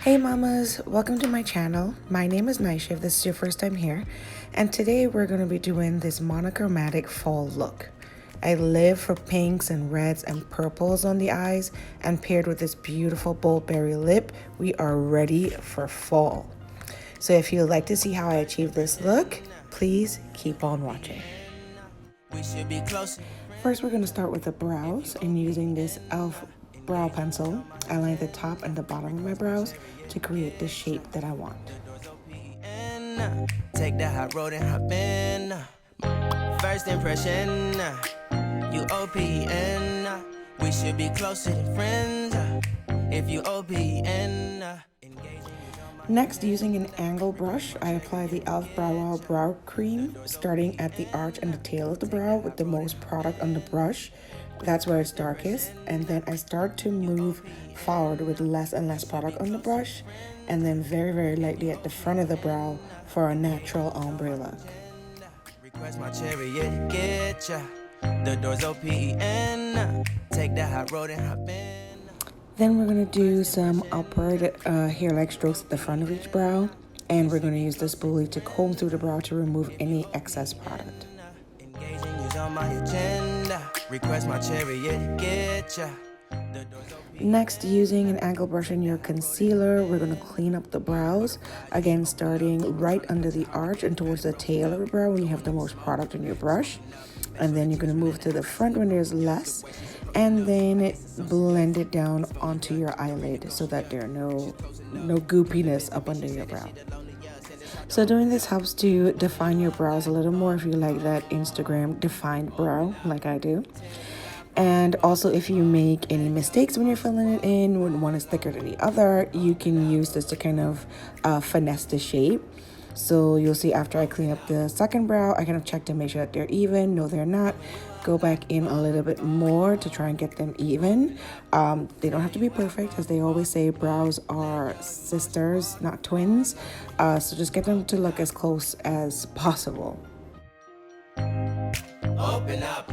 Hey mamas, welcome to my channel. My name is Naisha if this is your first time here, and today we're going to be doing this monochromatic fall look. I live for pinks and reds and purples on the eyes, and paired with this beautiful bold berry lip, we are ready for fall. So if you'd like to see how I achieve this look, please keep on watching. First, we're going to start with the brows, and using this e.l.f. brow pencil, I line the top and the bottom of my brows to create the shape that I want. Take the hot road and hop in. First impression, you OPN. We should be closer than friends. If you OPN. Next, using an angle brush, I apply the e.l.f. brow cream, starting at the arch and the tail of the brow with the most product on the brush. That's where it's darkest, and then I start to move forward with less and less product on the brush, and then very, very lightly at the front of the brow for a natural ombre look. Request my chariot, get ya. The doors OPN. Take the hot road and hop in. Then we're going to do some upward hair-like strokes at the front of each brow, and we're going to use this spoolie to comb through the brow to remove any excess product. Next, using an angle brush in your concealer, we're going to clean up the brows, again starting right under the arch and towards the tail of the brow when you have the most product in your brush. And then you're going to move to the front when there's less, and then blend it down onto your eyelid so that there are no goopiness up under your brow. So doing this helps to define your brows a little more if you like that Instagram defined brow like I do. And also, if you make any mistakes when you're filling it in, when one is thicker than the other, you can use this to kind of finesse the shape. So you'll see after I clean up the second brow, I kind of check to make sure that they're even. No, they're not. Go back in a little bit more to try and get them even. They don't have to be perfect, as they always say, brows are sisters, not twins. So just get them to look as close as possible. Open up.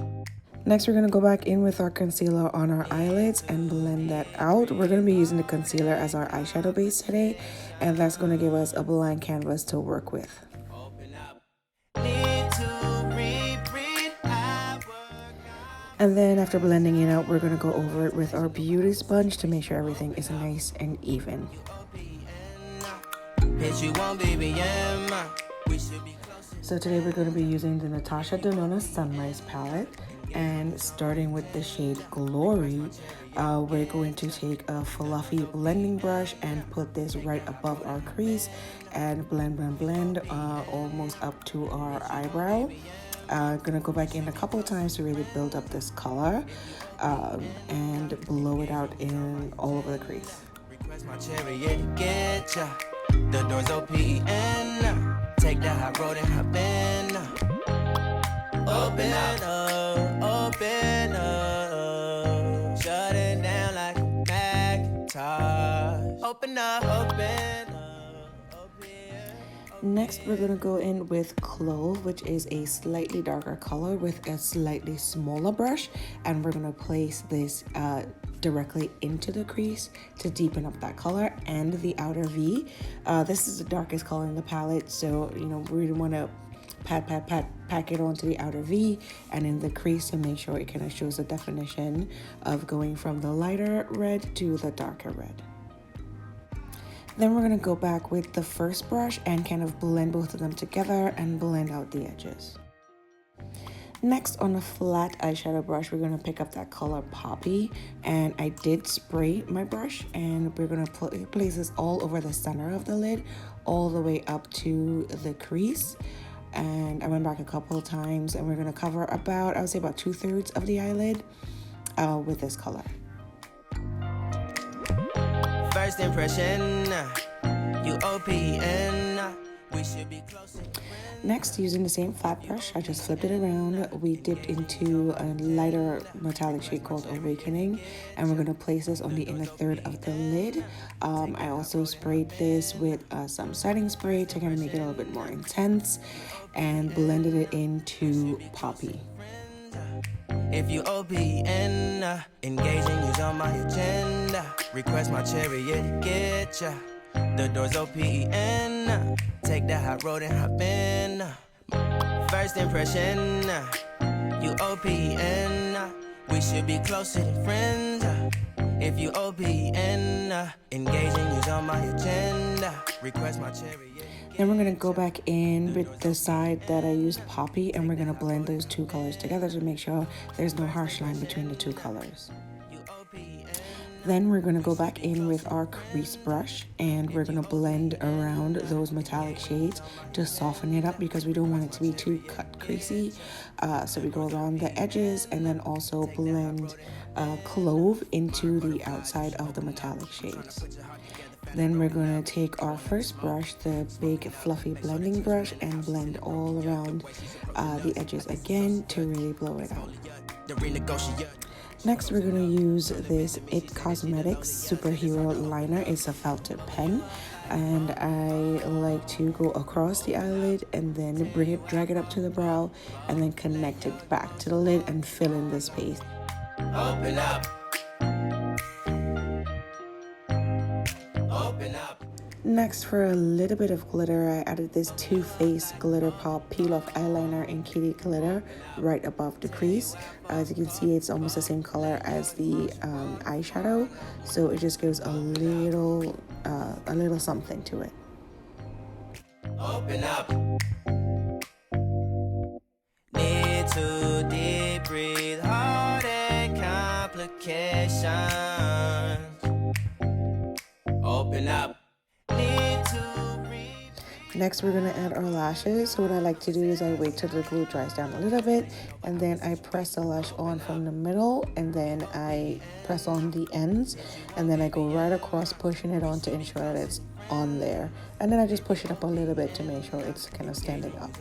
Next, we're going to go back in with our concealer on our eyelids and blend that out. We're going to be using the concealer as our eyeshadow base today, and that's going to give us a blank canvas to work with. And then after blending it out, we're going to go over it with our beauty sponge to make sure everything is nice and even. So today we're going to be using the Natasha Denona Sunrise Palette. And starting with the shade Glory, we're going to take a fluffy blending brush and put this right above our crease and blend almost up to our eyebrow. Gonna go back in a couple of times to really build up this color and blow it out in all over the crease. The doors OPN. Take the hot road and hop in. Open up, open up. Shut it down like a Macintosh. Open up, open up. Next, we're going to go in with Clove, which is a slightly darker color with a slightly smaller brush. And we're going to place this directly into the crease to deepen up that color and the outer V. This is the darkest color in the palette, so we want to pack it onto the outer V and in the crease to make sure it kind of shows the definition of going from the lighter red to the darker red. Then we're going to go back with the first brush and kind of blend both of them together and blend out the edges. Next, on a flat eyeshadow brush, we're going to pick up that color Poppy, and I did spray my brush, and we're going to place this all over the center of the lid, all the way up to the crease. And I went back a couple of times, and we're going to cover about, I would say about 2/3 of the eyelid with this color. First impression, you OPN. We should be closer. Next, using the same flat brush, I just flipped it around. We dipped into a lighter metallic shade called Awakening, and we're going to place this on the inner third of the lid. I also sprayed this with some setting spray to kind of make it a little bit more intense, and blended it into Poppy. If you OPN, engaging is on my agenda. Request my chariot, get ya. The door's open. Take the high road and hop in. First impression, you open. We should be closer than friends. If you open, engaging you's on my agenda. Request my cherry. Then we're going to go back in with the side that I used poppy, and we're going to blend those two colors together to make sure there's no harsh line between the two colors. Then we're going to go back in with our crease brush, and we're going to blend around those metallic shades to soften it up because we don't want it to be too cut creasy. So we go around the edges and then also blend clove into the outside of the metallic shades. Then we're going to take our first brush, the big fluffy blending brush, and blend all around the edges again to really blow it out. Next, we're going to use this It Cosmetics Superhero Liner. It's a felted pen, and I like to go across the eyelid and then drag it up to the brow, and then connect it back to the lid and fill in the space. Open up. Open up. Next, for a little bit of glitter, I added this Too Faced Glitter Pop Peel Off Eyeliner in Kitty Glitter right above the crease. As you can see, it's almost the same color as the eyeshadow, so it just gives a little something to it. Open up. Need to deep breathe, heartache complications. Open up. Next, we're going to add our lashes. So what I like to do is I wait till the glue dries down a little bit, and then I press the lash on from the middle, and then I press on the ends, and then I go right across, pushing it on to ensure that it's on there. And then I just push it up a little bit to make sure it's kind of standing up.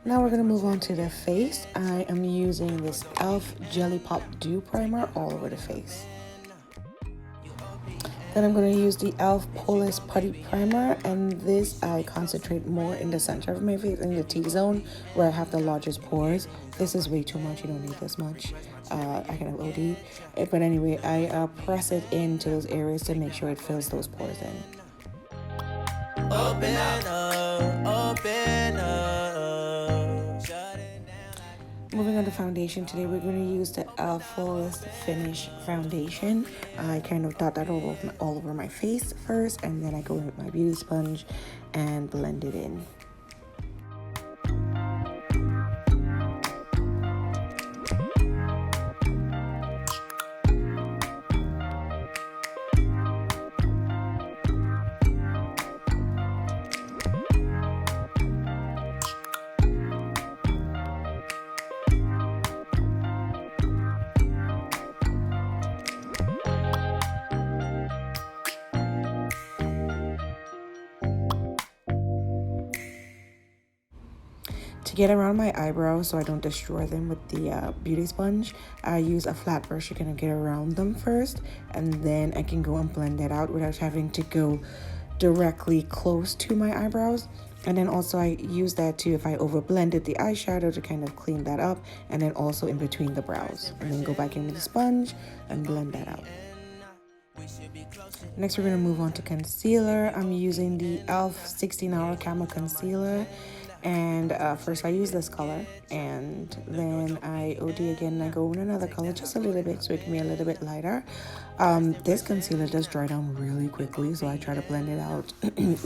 Now we're going to move on to the face. I am using this e.l.f. Jelly Pop Dew Primer all over the face. Then I'm going to use the e.l.f. Polish Putty Primer, and this I concentrate more in the center of my face, in the T-zone, where I have the largest pores. This is way too much, you don't need this much. I kind of OD. But anyway, I press it into those areas to make sure it fills those pores in. Open up, open up. Moving on to foundation, today we're going to use the e.l.f. Flawless Finish Foundation. I kind of dot that all over my face first, and then I go in with my beauty sponge and blend it in. To get around my eyebrows so I don't destroy them with the beauty sponge, I use a flat brush to kind of get around them first, and then I can go and blend it out without having to go directly close to my eyebrows. And then also I use that too if I overblended the eyeshadow to kind of clean that up, and then also in between the brows, and then go back in with the sponge and blend that out. Next, we're going to move on to concealer. I'm using the e.l.f. 16-Hour Camo Concealer. And first I use this color, and then I OD again, and I go in another color just a little bit so it can be a little bit lighter. This concealer does dry down really quickly, so I try to blend it out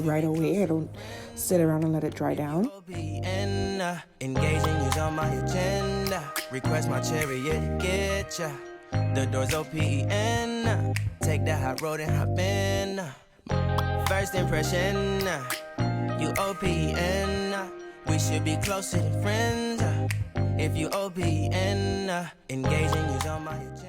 right away. I don't sit around and let it dry down. Engaging is on my agenda. Request my chariot, get ya. The door's open. Take the high road and hop in. First impression, you open. We should be closer than friends. If you open, engaging is on my agenda.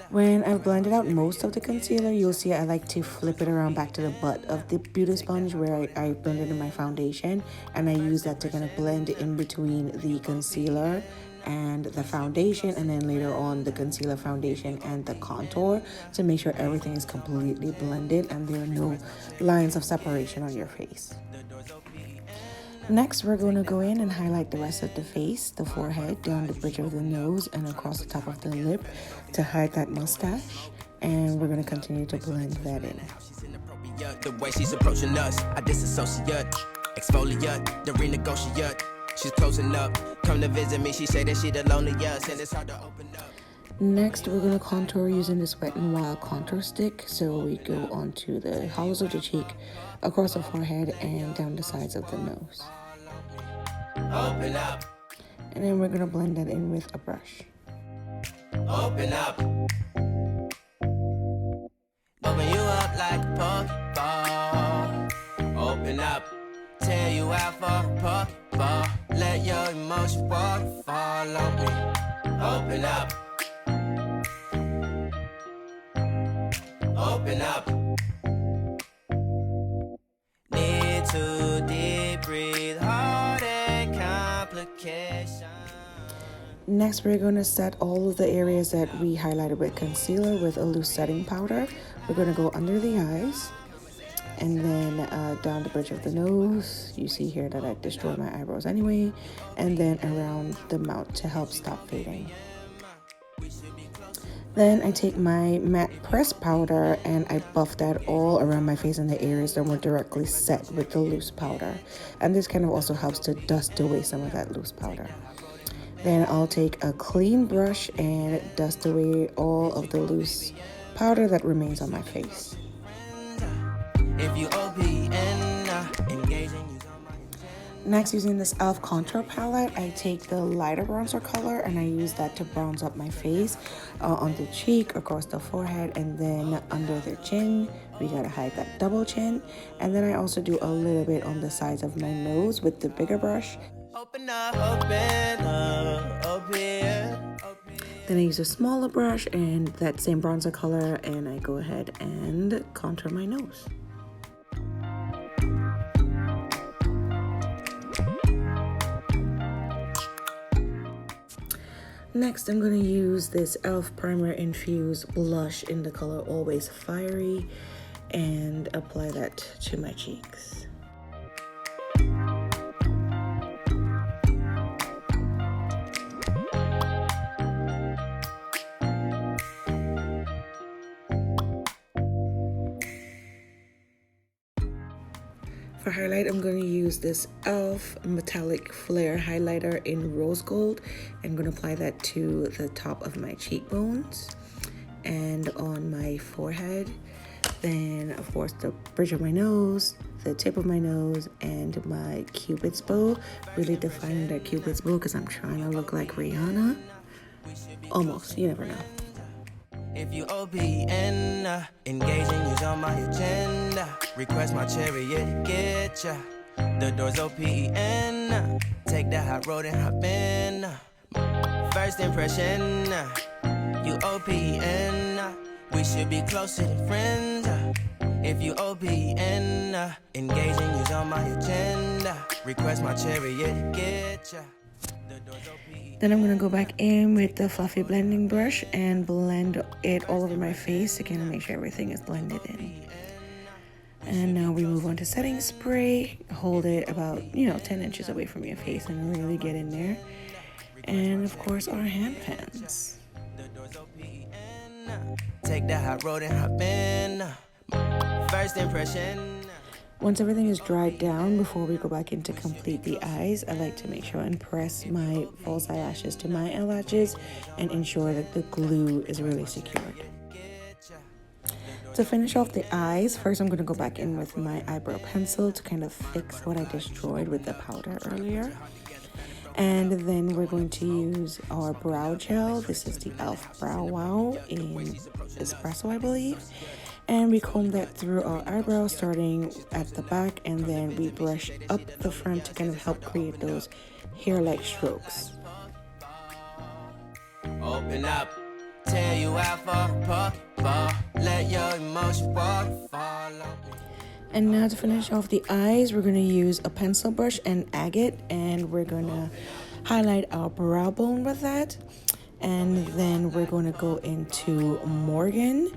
When I've blended out most of the concealer, you'll see I like to flip it around back to the butt of the beauty sponge where I blended in my foundation, and I use that to kind of blend in between the concealer and the foundation, and then later on the concealer, foundation, and the contour to make sure everything is completely blended and there are no lines of separation on your face. Next, we're going to go in and highlight the rest of the face, the forehead, down the bridge of the nose, and across the top of the lip to hide that mustache. And we're going to continue to blend that in. Inappropriate, the way she's approaching us. I disassociate, exfoliate, the renegotiate. She's closing up, come to visit me. She say that she the loneliest, and it's hard to open up. Next, we're going to contour using this Wet n Wild contour stick. So we go onto the hollows of the cheek, across the forehead, and down the sides of the nose. Open up. And then we're going to blend that in with a brush. Open up. Open you up like a Pokeball. Open up. Tear you out for a Pokeball. Let your emotions waterfall on me. Open up. Open up. Need to deep breathe. Heart and complications. Next, we're going to set all of the areas that we highlighted with concealer with a loose setting powder. We're going to go under the eyes and then down the bridge of the nose. You see here that I destroyed my eyebrows anyway. And then around the mouth to help stop fading. Then I take my matte press powder and I buff that all around my face in the areas that were directly set with the loose powder. And this kind of also helps to dust away some of that loose powder. Then I'll take a clean brush and dust away all of the loose powder that remains on my face. Next, using this e.l.f. contour palette, I take the lighter bronzer color and I use that to bronze up my face on the cheek, across the forehead, and then under the chin. We gotta hide that double chin. And then I also do a little bit on the sides of my nose with the bigger brush. Open up, open up, open. Then I use a smaller brush and that same bronzer color, and I go ahead and contour my nose. Next, I'm going to use this e.l.f. Primer Infused Blush in the color Always Fiery and apply that to my cheeks. For highlight, I'm going to use this e.l.f. Metallic Flare Highlighter in Rose Gold. I'm going to apply that to the top of my cheekbones and on my forehead. Then, of course, the bridge of my nose, the tip of my nose, and my Cupid's bow. Really defining that Cupid's bow because I'm trying to look like Rihanna. Almost, you never know. If you OPN, engaging you's on my agenda. Request my chariot to get ya. The door's OPN. Take the hot road and hop in. First impression, you OPN. We should be closer than friends. If you OPN, engaging you's on my agenda. Request my chariot to get ya. Then I'm going to go back in with the fluffy blending brush and blend it all over my face again to make sure everything is blended in. And now we move on to setting spray. Hold it about, 10 inches away from your face and really get in there. And of course, our hand pans. Take the hot road and hop in. First impression. Once everything is dried down, before we go back in to complete the eyes, I like to make sure and press my false eyelashes to my eyelashes and ensure that the glue is really secured. To finish off the eyes, first I'm going to go back in with my eyebrow pencil to kind of fix what I destroyed with the powder earlier. And then we're going to use our brow gel. This is the e.l.f. Brow Wow in Espresso, I believe. And we comb that through our eyebrows starting at the back, and then we brush up the front to kind of help create those hair-like strokes. Open up, tear you out for Pokeball. Let your emotions waterfall. And now to finish off the eyes, we're going to use a pencil brush and agate, and we're going to highlight our brow bone with that. And then we're going to go into Morgan,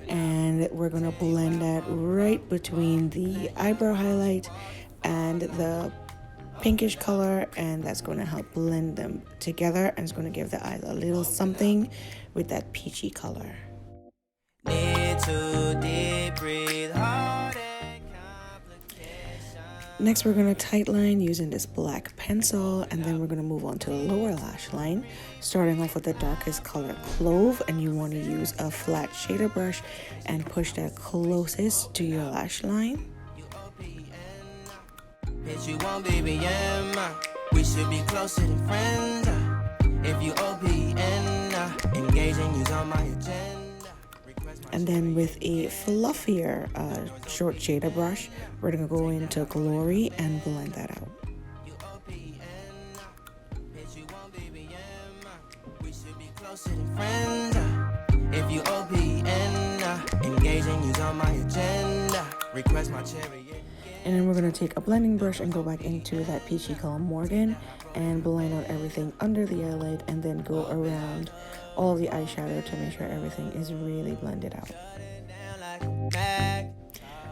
and we're going to blend that right between the eyebrow highlight and the pinkish color, and that's going to help blend them together, and it's going to give the eyes a little something with that peachy color. Need to deep breathe hard. Next, we're going to tight line using this black pencil, and then we're going to move on to the lower lash line, starting off with the darkest color, Clove, and you want to use a flat shader brush and push that closest to your lash line. Bitch, you want BBM, we should be closer than friends. If you OPN, engage and use on my agenda. And then with a fluffier short shader brush, we're going to go into Glory and blend that out. If you OPN, engage and use on my agenda. Request my cherry. And then we're going to take a blending brush and go back into that peachy color Morgan and blend out everything under the eyelid, and then go around all the eyeshadow to make sure everything is really blended out.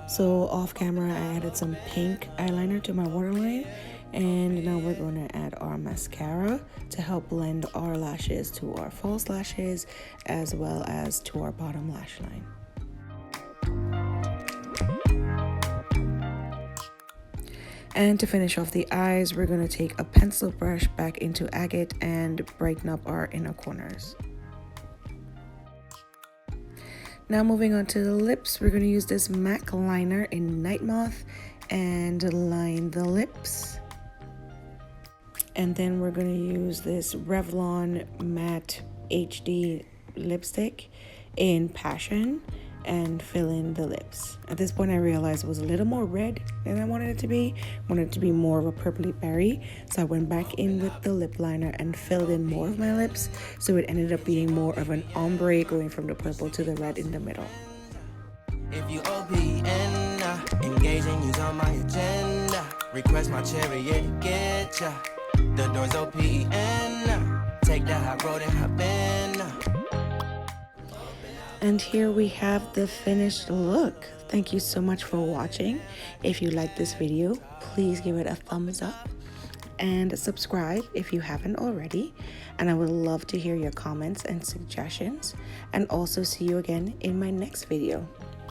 So off camera, I added some pink eyeliner to my waterline, and now we're going to add our mascara to help blend our lashes to our false lashes as well as to our bottom lash line. And to finish off the eyes, we're going to take a pencil brush back into agate and brighten up our inner corners. Now moving on to the lips, we're going to use this MAC liner in Night Moth and line the lips. And then we're going to use this Revlon Matte HD lipstick in Passion and fill in the lips. At this point I realized it was a little more red than I wanted it to be. I wanted it to be more of a purpley berry, so I went back in with the lip liner and filled in more of my lips, so it ended up being more of an ombre, going from the purple to the red in the middle. If you OPN, engage and use on my agenda. Request my chariot to get ya. The door's OPN, take the high road and hop in. And here we have the finished look. Thank you so much for watching. If you like this video, please give it a thumbs up and subscribe if you haven't already. And I would love to hear your comments and suggestions, and also see you again in my next video.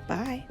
Bye.